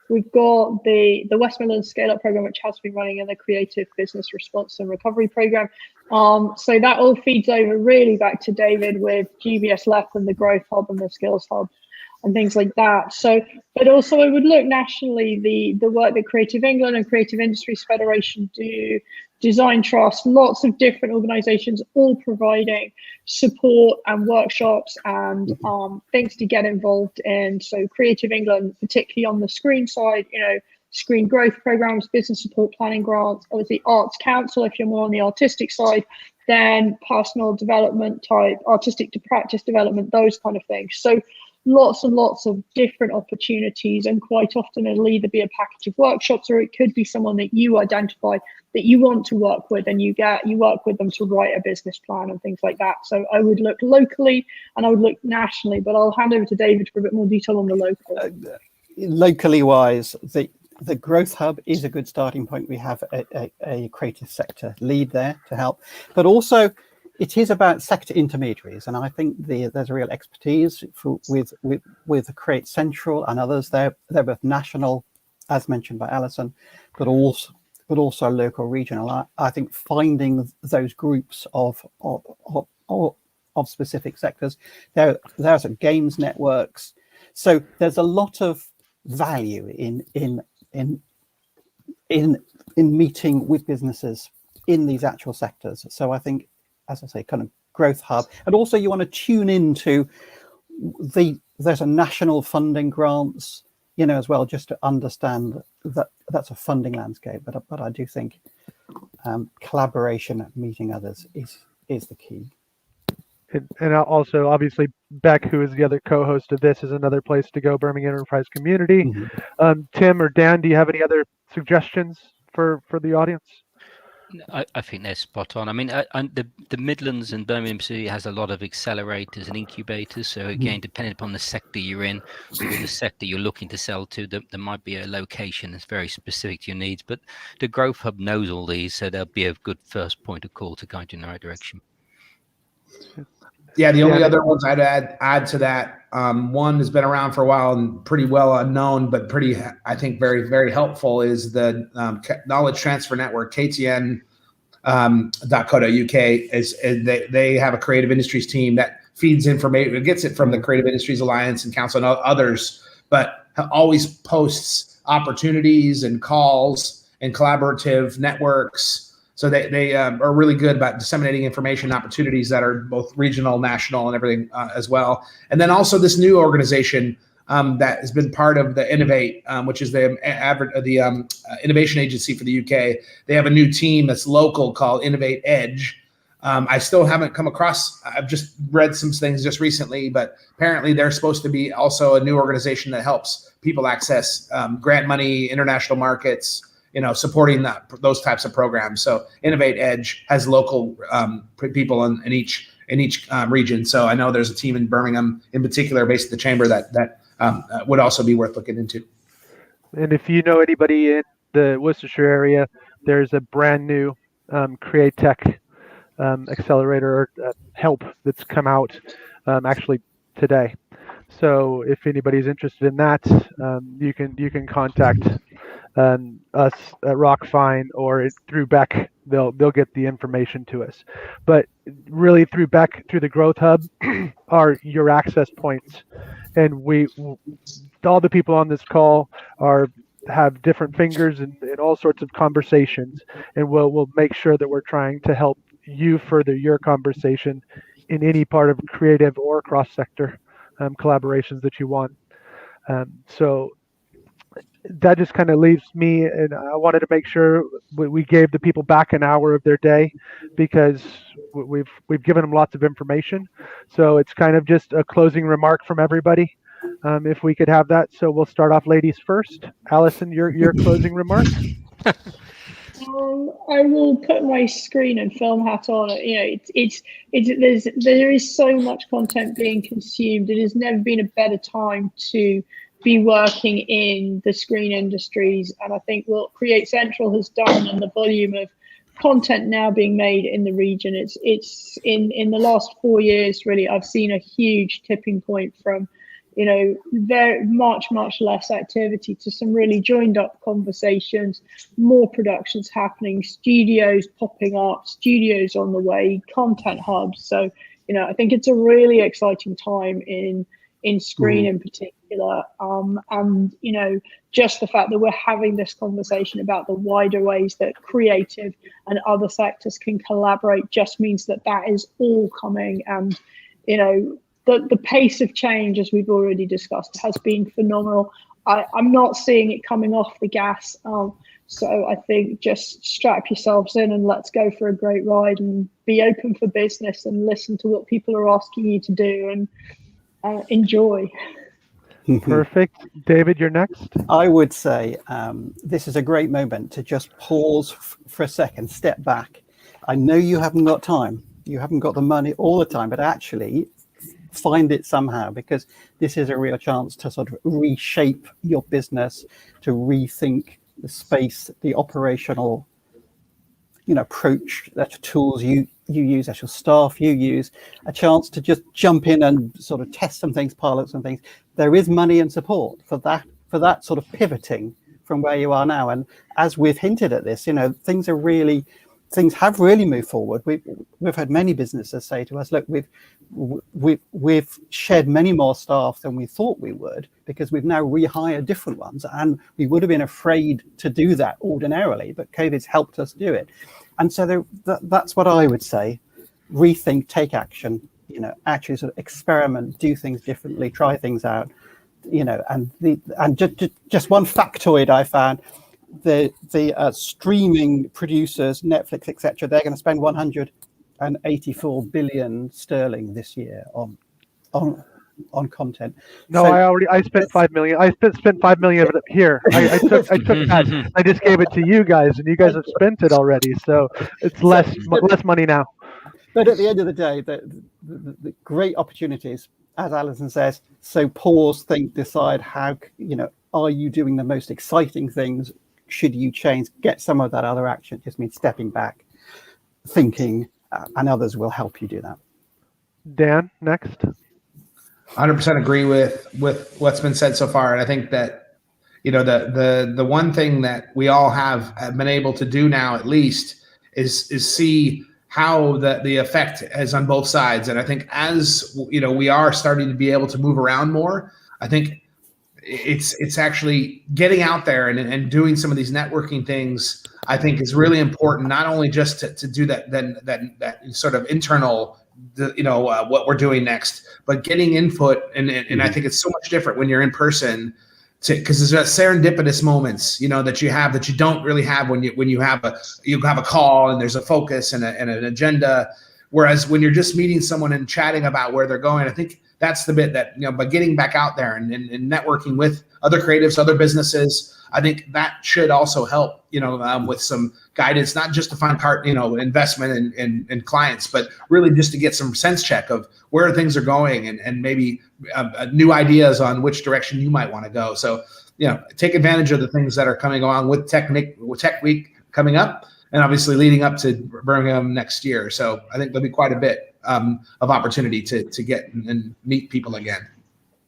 we've got the West Midlands Scale Up program, which has been running, in the Creative Business Response and Recovery program. So that all feeds over really back to David with GBSLEP and the Growth Hub and the Skills Hub and things like that. So, but also I would look nationally, the work that Creative England and Creative Industries Federation do, Design Trust, lots of different organisations all providing support and workshops and things to get involved in. So Creative England, particularly on the screen side, screen growth programs, business support planning grants, obviously Arts Council if you're more on the artistic side, then personal development type, artistic to practice development, those kind of things. So lots and lots of different opportunities, and quite often it'll either be a package of workshops, or it could be someone that you identify that you want to work with, and you work with them to write a business plan and things like that. So I would look locally and I would look nationally, but I'll hand over to David for a bit more detail on the local. Locally wise, the Growth Hub is a good starting point. We have a creative sector lead there to help, but also it is about sector intermediaries, and I think there's a real expertise with Create Central and others. They're both national, as mentioned by Alison, but also local, regional. I think finding those groups of specific sectors. There's games networks, so there's a lot of value in meeting with businesses in these actual sectors. So I think, as I say, kind of Growth Hub, and also you want to tune into there's a national funding grants, as well, just to understand that that's a funding landscape. But I do think collaboration, meeting others is the key. And also, obviously, Beck, who is the other co-host of this, is another place to go, Birmingham Enterprise Community. Mm-hmm. Tim or Dan, do you have any other suggestions for the audience? I think they're spot on. I mean, the Midlands and Birmingham City has a lot of accelerators and incubators. So again, depending upon the sector you're in or the sector you're looking to sell to, there might be a location that's very specific to your needs. But the Growth Hub knows all these, so there'll be a good first point of call to guide you in the right direction. Yeah, the only other ones I'd add to that, one has been around for a while and pretty well unknown, but pretty, I think, very, very helpful is the Knowledge Transfer Network, KTN. .co.uk is they have a creative industries team that feeds information. It gets it from the Creative Industries Alliance and Council and others, but always posts opportunities and calls and collaborative networks. So they are really good about disseminating information opportunities that are both regional, national, and everything as well. And then also this new organization that has been part of the Innovate, which is the innovation agency for the UK. They have a new team that's local called Innovate Edge. I still haven't come across, I've just read some things just recently, but apparently they're supposed to be also a new organization that helps people access grant money, international markets, supporting those types of programs. So Innovate Edge has local people in each region. So I know there's a team in Birmingham in particular based at the chamber that would also be worth looking into. And if you know anybody in the Worcestershire area, there's a brand new Create Tech accelerator help that's come out actually today. So if anybody's interested in that, you can contact us at Rockfine or through Beck. They'll get the information to us. But really, through Beck, through the Growth Hub, are your access points. And all the people on this call have different fingers in all sorts of conversations, and we'll make sure that we're trying to help you further your conversation in any part of creative or cross-sector collaborations that you want. So that just kind of leaves me, and I wanted to make sure we gave the people back an hour of their day, because we've given them lots of information. So it's kind of just a closing remark from everybody, if we could have that. So we'll start off ladies first. Alison, your closing remark. I will put my screen and film hat on. There is so much content being consumed. It has never been a better time to be working in the screen industries. And I think what Create Central has done, and the volume of content now being made in the region, it's in the last 4 years, really, I've seen a huge tipping point from, very much less activity to some really joined up conversations, more productions happening, studios popping up, studios on the way, content hubs. So, I think it's a really exciting time in screen in particular. And, just the fact that we're having this conversation about the wider ways that creative and other sectors can collaborate just means that is all coming. And, the pace of change, as we've already discussed, has been phenomenal. I'm not seeing it coming off the gas. So I think just strap yourselves in and let's go for a great ride, and be open for business and listen to what people are asking you to do, and enjoy. Perfect. David, you're next. I would say this is a great moment to just pause for a second, step back. I know you haven't got time. You haven't got the money all the time, but actually find it somehow, because this is a real chance to sort of reshape your business, to rethink the space, the operational, approach, that tools you use, actual staff you use, a chance to just jump in and sort of test some things, pilot some things. There is money and support for that sort of pivoting from where you are now. And as we've hinted at this, things have really moved forward. We've had many businesses say to us, look, we've shed many more staff than we thought we would, because we've now rehired different ones, and we would have been afraid to do that ordinarily, but COVID's helped us do it. And so that's what I would say: rethink, take action, actually sort of experiment, do things differently, try things out, and just one factoid I found. the streaming producers, Netflix, etc., they're going to spend 184 billion sterling this year on content. No, So I spent 5 million. I spent 5 million of it here. I took that. I just gave it to you guys, and you guys have spent it already. So it's less money now. But at the end of the day, the great opportunities, as Alison says. So pause, think, decide. How are you doing the most exciting things? Should you change? Get some of that other action. It just means stepping back, thinking, and others will help you do that. Dan, next. 100% agree with what's been said so far, and I think that the one thing that we all have been able to do now, at least, is see how the effect is on both sides. And I think as we are starting to be able to move around more, I think it's actually getting out there and doing some of these networking things. I think is really important, not only just to do that sort of internal, what we're doing next, but getting input. And I think it's so much different when you're in person, because there's that serendipitous moments, that you have that you don't really have when you have a call and there's a focus and an agenda. Whereas when you're just meeting someone and chatting about where they're going, I think that's the bit that, by getting back out there and networking with other creatives, other businesses, I think that should also help, with some guidance, not just to find investment and clients, but really just to get some sense check of where things are going and maybe new ideas on which direction you might want to go. So, take advantage of the things that are coming along with Tech Week coming up, and obviously leading up to Birmingham next year. So I think there'll be quite a bit of opportunity to get and meet people again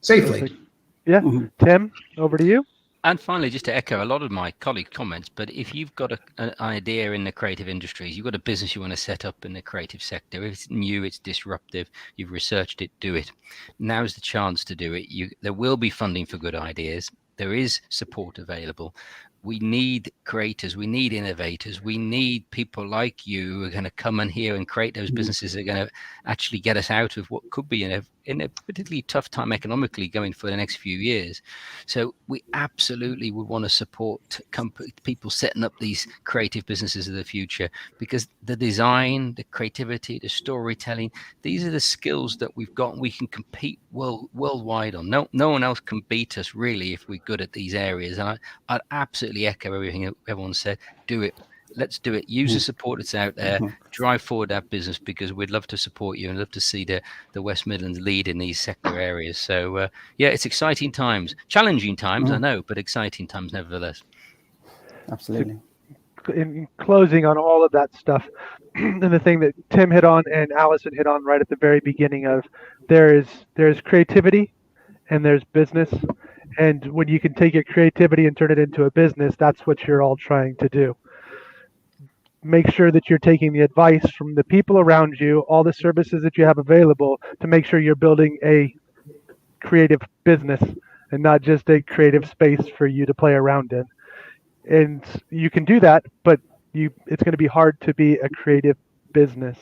safely. Yeah. Mm-hmm. Tim, over to you. And finally, just to echo a lot of my colleague comments, but if you've got an idea in the creative industries, you've got a business you want to set up in the creative sector, if it's new, it's disruptive, you've researched it, do it. Now's the chance to do it. There will be funding for good ideas. There is support available. We need creators, we need innovators, we need people like you who are going to come in here and create those businesses that are going to actually get us out of what could be in a particularly tough time economically going for the next few years. So we absolutely would want to support people setting up these creative businesses of the future, because the design, the creativity, the storytelling, these are the skills that we've got and we can compete worldwide on. No one else can beat us really if we're good at these areas. And I'd absolutely echo everything everyone said. Do it. Let's do it. Use the support that's out there. Drive forward that business, because we'd love to support you and love to see the West Midlands lead in these sector areas. So it's exciting times, challenging times, I know, but exciting times nevertheless. Absolutely. In closing on all of that stuff, and the thing that Tim hit on and Alison hit on right at the very beginning of, there's creativity and there's business. And when you can take your creativity and turn it into a business, that's what you're all trying to do. Make sure that you're taking the advice from the people around you, all the services that you have available, to make sure you're building a creative business and not just a creative space for you to play around in. And you can do that, but it's going to be hard to be a creative business.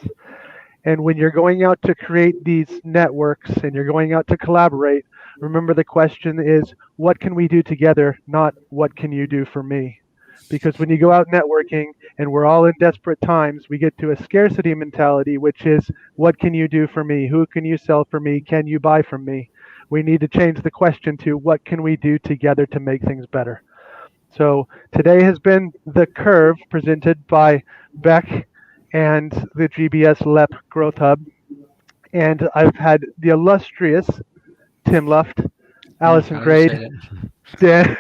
And when you're going out to create these networks and you're going out to collaborate, remember the question is, what can we do together, not what can you do for me? Because when you go out networking and we're all in desperate times, we get to a scarcity mentality, which is, what can you do for me? Who can you sell for me? Can you buy from me? We need to change the question to, what can we do together to make things better? So today has been The Curve, presented by BEC and the GBSLEP Growth Hub. And I've had the illustrious Tim Luft, Alison Grade, Dan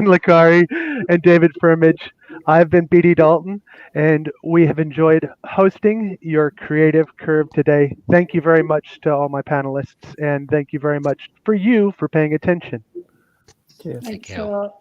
Licari, and David Furmage. I've been BD Dalton, and we have enjoyed hosting your Creative Curve today. Thank you very much to all my panelists, and thank you very much for paying attention. Cheers. Thanks a lot.